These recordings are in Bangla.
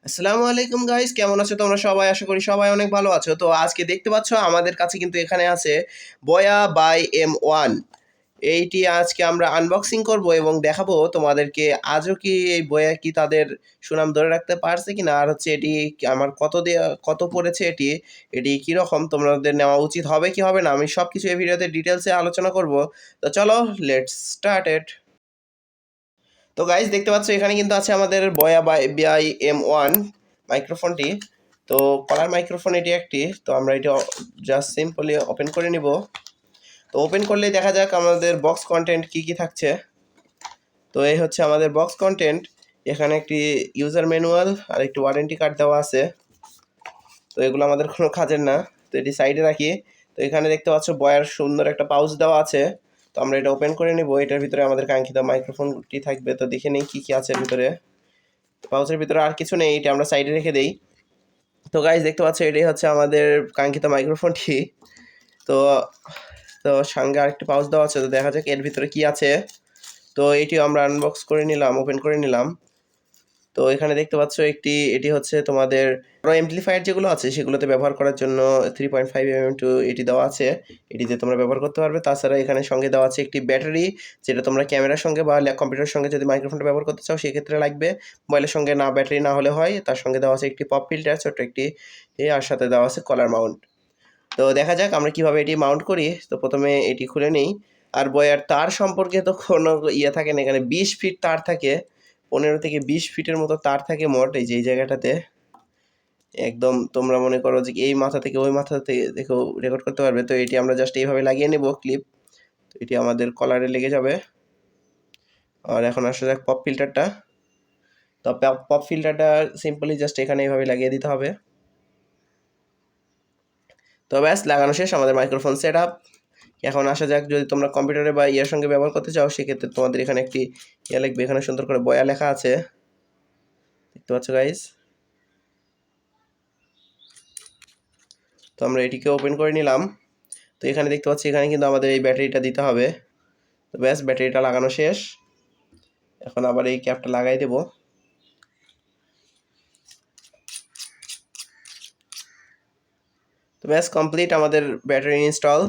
আসসালামু আলাইকুম গাইস, কেমন আছো তোমরা সবাই? আশা করি সবাই অনেক ভালো আছো। তো আজকে দেখতে পাচ্ছ আমাদের কাছে কিন্তু এখানে আছে বয়া বাই M1। এইটি আজকে আমরা আনবক্সিং করব এবং দেখাবো তোমাদেরকে আজও কি এই বয়া কি তাদের সুনাম ধরে রাখতে পারছে কিনা, আর হচ্ছে এটি আমার কত পড়েছে, এটি কীরকম, তোমাদের নেওয়া উচিত হবে কি হবে না, আমি সব কিছু এই ভিডিওতে ডিটেলসে আলোচনা করব। তো চলো, লেটস স্টার্ট ইট। তো গাইজ দেখতে পাচ্ছ এখানে কিন্তু আছে আমাদের বয়া বাই M1 মাইক্রোফোনটি। তো কলার মাইক্রোফোন এটি একটি। তো আমরা এটা জাস্ট সিম্পলি ওপেন করে নিব। তো ওপেন করলেই দেখা যাক আমাদের বক্স কন্টেন্ট কি কি থাকছে। তো এই হচ্ছে আমাদের বক্স কন্টেন্ট। এখানে একটি ইউজার ম্যানুয়াল আর একটি ওয়ারেন্টি কার্ড দেওয়া আছে। তো এগুলো আমাদের কোনো কাজের না, তো এটি সাইডে রাখি। তো এখানে দেখতে পাচ্ছ বয়ার সুন্দর একটা পাউচ দেওয়া আছে। তো আমরা এটা ওপেন করে নিব। এটার ভিতরে আমাদের কাঙ্ক্ষিত মাইক্রোফোনটি থাকবে। তো দেখে নেই কি কি আছে এর ভিতরে। পাউচের ভিতরে আর কিছু নেই, এটা আমরা সাইডে রেখে দেই। তো গাইজ দেখতে পাচ্ছ এটাই হচ্ছে আমাদের কাঙ্ক্ষিত মাইক্রোফোনটি। তো তো সঙ্গে আরেকটি পাউচ দেওয়া আছে। তো দেখা যাক এর ভিতরে কি আছে। তো এটিও আমরা আনবক্স করে নিলাম, ওপেন করে নিলাম। তো এখানে দেখতে পাচ্ছ এটি হচ্ছে তোমাদের বড় এমপ্লিফায়ার যেগুলো আছে সেগুলোতে ব্যবহার করার জন্য 3.5 mm টু এটি দেওয়া আছে। এটি দিয়ে তোমরা ব্যবহার করতে পারবে। তাছাড়া এখানে সঙ্গে দেওয়া আছে একটি ব্যাটারি, যেটা তোমরা ক্যামেরার সঙ্গে বা কম্পিউটারের সঙ্গে যদি মাইক্রোফোনটা ব্যবহার করতে চাও সেক্ষেত্রে লাগবে। মোবাইলের সঙ্গে না, ব্যাটারি না হলে হয়। তার সঙ্গে দেওয়া আছে একটি পপ ফিল্টার, ছোট্ট একটি, আর সাথে দেওয়া আছে কলার মাউন্ট। তো দেখা যাক আমরা কিভাবে এটি মাউন্ট করি। তো প্রথমে এটি খুলে নেই। আর বয়ার তার সম্পর্কে তো কোনো থাকে না, এখানে 20 ফিট তার থাকে। 15 থেকে 20 ফিটের মতো তার থাকে মোট এই যে এই জায়গাটাতে। একদম তোমরা মনে করো যে এই মাথা থেকে ওই মাথা থেকে দেখো রেকর্ড করতে পারবে। তো এটি আমরা জাস্ট এইভাবে লাগিয়ে নেব ক্লিপ। তো এটি আমাদের কলারে লেগে যাবে। আর এখন আসা যাক পপ ফিল্টারটা। তো পপ ফিল্টারটা সিম্পলি জাস্ট এখানে এইভাবে লাগিয়ে দিতে হবে। তো ব্যাস, লাগানো শেষ আমাদের মাইক্রোফোন সেট আপ। এখন আসা যাক, যদি তোমরা কম্পিউটারে বা ইয়ার সঙ্গে ব্যবহার করতে চাও সেক্ষেত্রে তোমাদের এখানে একটি ইয়ে লিখবে। এখানে সুন্দর করে বয়া লেখা আছে, দেখতে পাচ্ছ গাইজ। তো আমরা এটিকে ওপেন করে নিলাম। তো এখানে দেখতে পাচ্ছি এখানে কিন্তু আমাদের এই ব্যাটারিটা দিতে হবে। তো ব্যাস, ব্যাটারিটা লাগানো শেষ। এখন আবার এই ক্যাপটা লাগাই দেব। তো ব্যাস কমপ্লিট আমাদের ব্যাটারি ইনস্টল।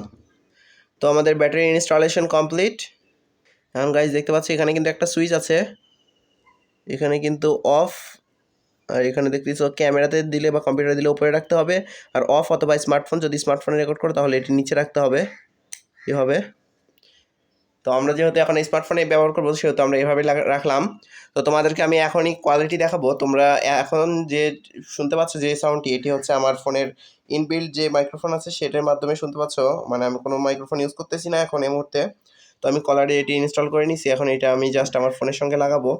তো আমাদের ব্যাটারি ইনস্টলেশন কমপ্লিট। এখন গাইজ দেখতে পাচ্ছি এখানে কিন্তু একটা সুইচ আছে, এখানে কিন্তু অফ। আর এখানে দেখতেছ ক্যামেরাতে দিলে বা কম্পিউটারে দিলে উপরে রাখতে হবে। আর অফ অথবা স্মার্টফোন, যদি স্মার্টফোনে রেকর্ড করো তাহলে এটি নিচে রাখতে হবে এভাবে। তো আমরা যেহেতু এখন স্মার্টফোনে ব্যবহার করবো সেহেতু আমরা এভাবে রাখলাম। তো তোমাদেরকে আমি এখনই কোয়ালিটি দেখাবো। তোমরা এখন যে শুনতে পাচ্ছ যে সাউন্ডটি, এটি হচ্ছে আমার ফোনের ইনবিল্ট যে মাইক্রোফোন আছে সেটার মাধ্যমে শুনতে পাচ্ছ। মানে আমি কোনো মাইক্রোফোন ইউজ করতেছি না এখন এই মুহূর্তে। তো আমি কলারে এটি ইনস্টল করে নিছি। এখন এটা আমি জাস্ট আমার ফোনের সঙ্গে লাগাবো।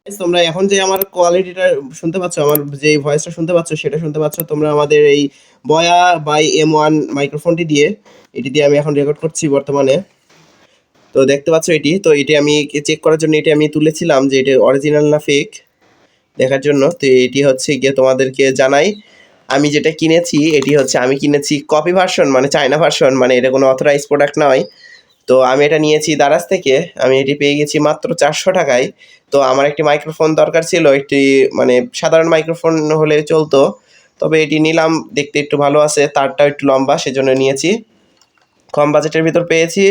তোমরা এখন যে আমার কোয়ালিটিটা শুনতে পাচ্ছ, আমার যে ভয়েসটা শুনতে পাচ্ছ সেটা শুনতে পাচ্ছ তোমরা আমাদের এই বয়া বাই M1 মাইক্রোফোনটি দিয়ে। এটি দিয়ে আমি এখন রেকর্ড করছি বর্তমানে। তো দেখতে পাচ্ছ এটি আমি চেক করার জন্য এটি আমি তুলেছিলাম যে এটা অরিজিনাল না ফেক দেখার জন্য। তো এটি হচ্ছে গিয়ে তোমাদেরকে জানাই, আমি যেটা কিনেছি এটি হচ্ছে আমি কিনেছি কপি ভার্সন, মানে চায়না ভার্সন, মানে এটা কোনো অথরাইজ প্রোডাক্ট নয়। তো আমি এটা নিয়েছি দারাজ থেকে। আমি এটি পেয়ে গেছি মাত্র 400 টাকায়। তো আমার একটি মাইক্রোফোন দরকার ছিল, একটি মানে সাধারণ মাইক্রোফোন হলে চলতো, তবে এটি নিলাম। দেখতে একটু ভালো আছে, তারটাও একটু লম্বা, সেজন্য নিয়েছি। কম বাজেটের ভিতর পেয়েছি,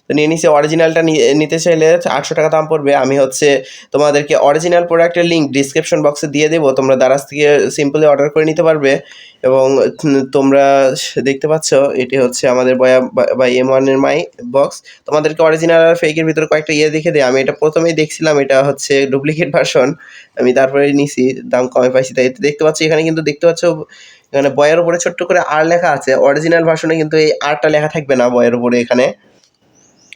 তো নিয়ে নিচ্ছি। অরিজিনালটা নিতে চাইলে 800 টাকা দাম পড়বে। আমি হচ্ছে তোমাদেরকে অরিজিনাল প্রোডাক্টের লিঙ্ক ডিসক্রিপশন বক্সে দিয়ে দেবো, তোমরা দারাজ থেকে সিম্পলি অর্ডার করে নিতে পারবে। এবং তোমরা দেখতে পাচ্ছ এটি হচ্ছে আমাদের বয়া বাই M1 এর বক্স। তোমাদেরকে অরিজিনাল আর ফেকের ভিতরে কয়েকটা দেখে দেয়। আমি এটা প্রথমেই দেখছিলাম এটা হচ্ছে ডুপ্লিকেট ভার্সন, আমি তারপরে নিছি, দাম কমে পাইছি তাই। দেখতে পাচ্ছি এখানে কিন্তু দেখতে পাচ্ছ এখানে বয়ের উপরে ছোট্ট করে আর লেখা আছে। অরিজিনাল ভার্সনে কিন্তু এই আরটা লেখা থাকবে না বয়ের উপরে এখানে।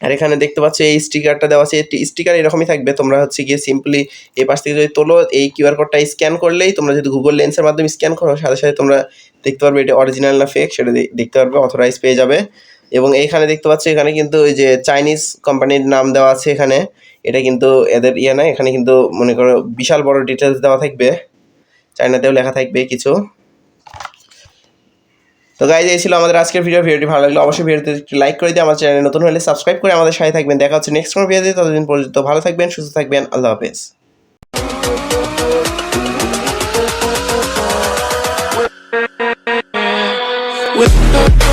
আর এখানে দেখতে পাচ্ছ এই স্টিকারটা দেওয়া আছে, স্টিকার এরকমই থাকবে। তোমরা হচ্ছে গিয়ে সিম্পলি এই পাশ থেকে যদি তোলো, এই কিউআর কোডটা স্ক্যান করলেই, তোমরা যদি গুগল লেন্সের মাধ্যমে স্ক্যান করো সাথে সাথে তোমরা দেখতে পারবে এটা অরিজিনাল না ফেক, সেটা দেখতে পারবে, অথরাইজ পেয়ে যাবে। এবং এইখানে দেখতে পাচ্ছ এখানে কিন্তু ওই যে চাইনিজ কোম্পানির নাম দেওয়া আছে এখানে। এটা কিন্তু এদের না, এখানে কিন্তু মনে করো বিশাল বড় ডিটেলস দেওয়া থাকবে, চায়নাতেও লেখা থাকবে কিছু। তো গাইজ এই ছিল আমাদের আজকের ভিডিওটি ভালো লাগলে অবশ্যই ভিডিওতে একটু লাইক করে দিয়ে আমার চ্যানেলে নতুন হলে সাবস্ক্রাইব করে আমাদের সাথে থাকবেন। দেখা হচ্ছে নেক্সট কোনো ভিডিওতে, ততদিন পর্যন্ত ভালো থাকবেন, সুস্থ থাকবেন, আল্লাহ হাফেজ। with